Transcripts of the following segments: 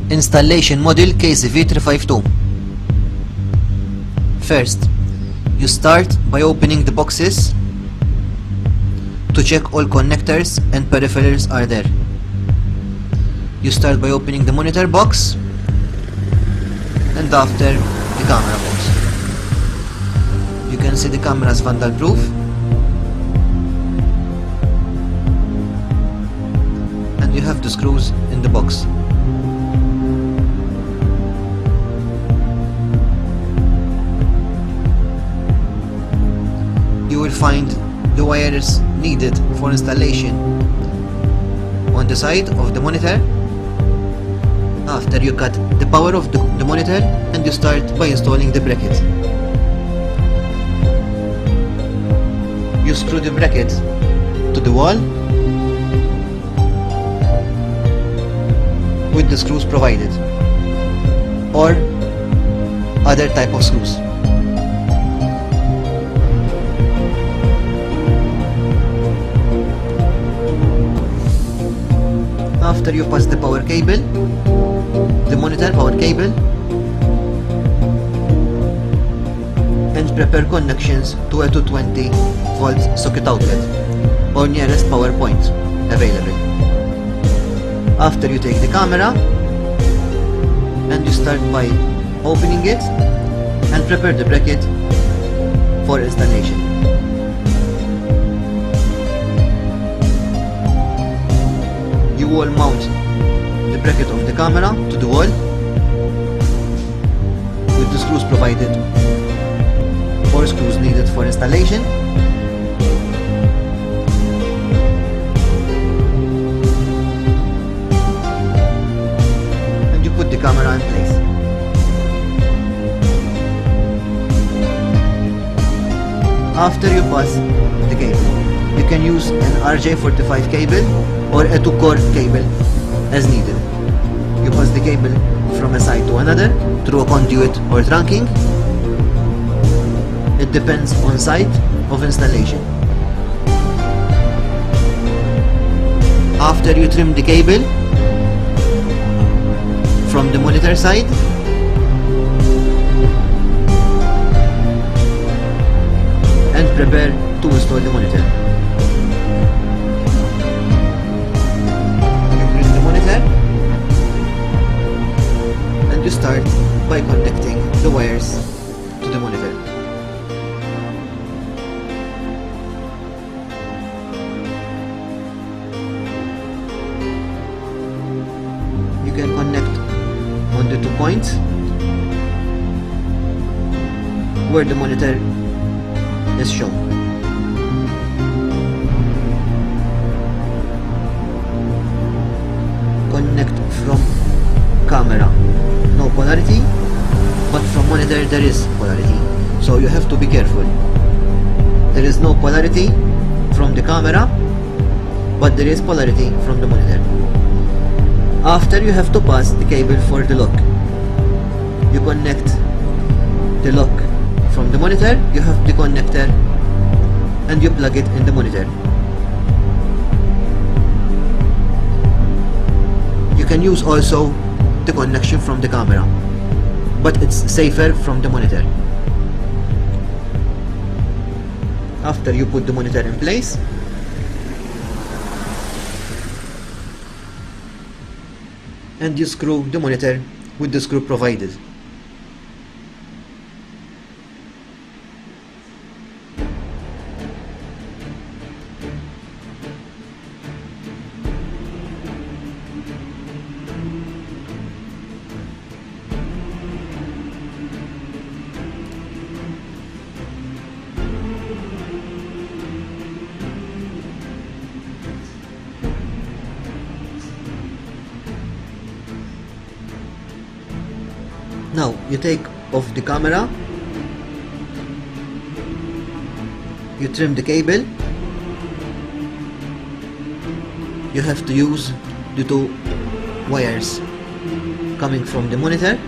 Installation module KCV-D352. First, you start by opening the boxes to check all connectors and peripherals are there. You start by opening the monitor box and after the camera box. You can see the camera is vandal proof and you have the screws in the box. You will find the wires needed for installation on the side of the monitor. After you cut the power of the monitor and you start by installing the bracket. You screw the bracket to the wall with the screws provided or other type of screws. After you pass the power cable, the monitor power cable, and prepare connections to a 220 volt socket outlet or nearest power point available. After you take the camera and you start by opening it and prepare the bracket for installation. You will mount the bracket of the camera to the wall with the screws provided or screws needed for installation. And you put the camera in place. After you pass the cable, you can use an RJ45 cable or a 2-core cable as needed. You pass the cable from a side to another through a conduit or trunking. It depends on site of installation. After you trim the cable from the monitor side, and prepare to install the monitor. And you start by connecting the wires to the monitor. You can connect on the 2 points where the monitor is shown. Connect from camera, no polarity, but from monitor there is polarity, so you have to be careful. There is no polarity from the camera, but there is polarity from the monitor. After you have to pass the cable for the lock. You connect the lock from the monitor, you have the connector and you plug it in the monitor. You can use also the connection from the camera, but it's safer from the monitor. After you put the monitor in place, and you screw the monitor with the screw provided. Now you take off the camera, you trim the cable, you have to use the 2 wires coming from the monitor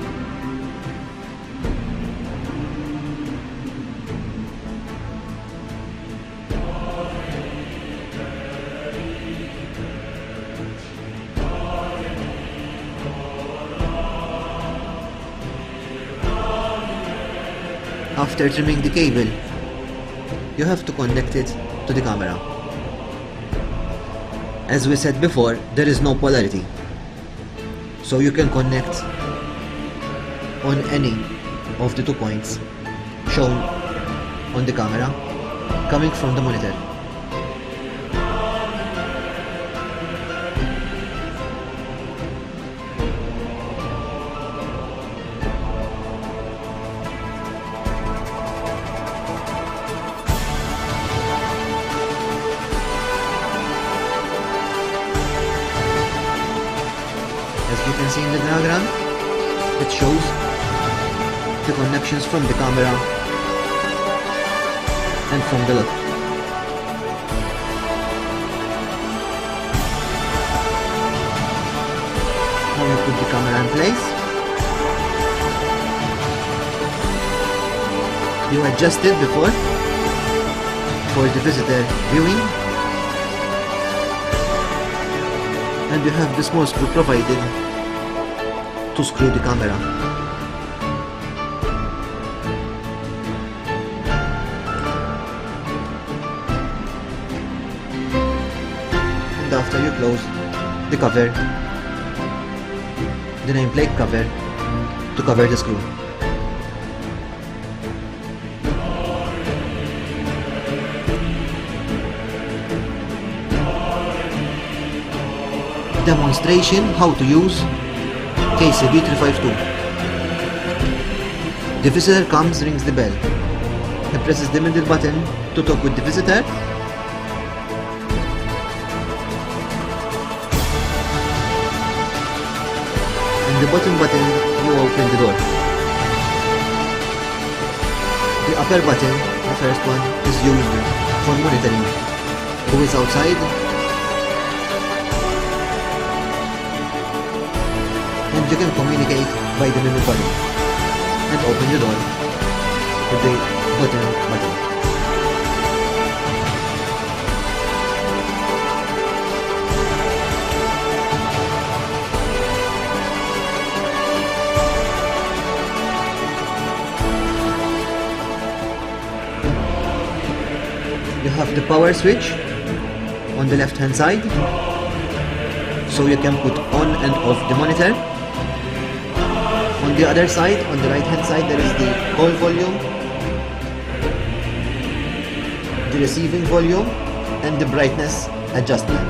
After trimming the cable, you have to connect it to the camera. As we said before, there is no polarity, so you can connect on any of the 2 points shown on the camera coming from the monitor. As you can see in the diagram, it shows the connections from the camera and from the lock. Now you put the camera in place. You adjust it before for the visitor viewing, and you have the small screw provided to screw the camera. And after you close the cover, the nameplate cover, to cover the screw. Demonstration how to use KCV-D352. The visitor comes, rings the bell. He presses the middle button to talk with the visitor. And the bottom button, you open the door. The upper button, the first one, is used for monitoring who is outside, and you can communicate by the middle button and open the door with the bottom button. You have the power switch on the left hand side, so you can put on and off the monitor. On the other side, on the right hand side, there is the call volume, the receiving volume, and the brightness adjustment.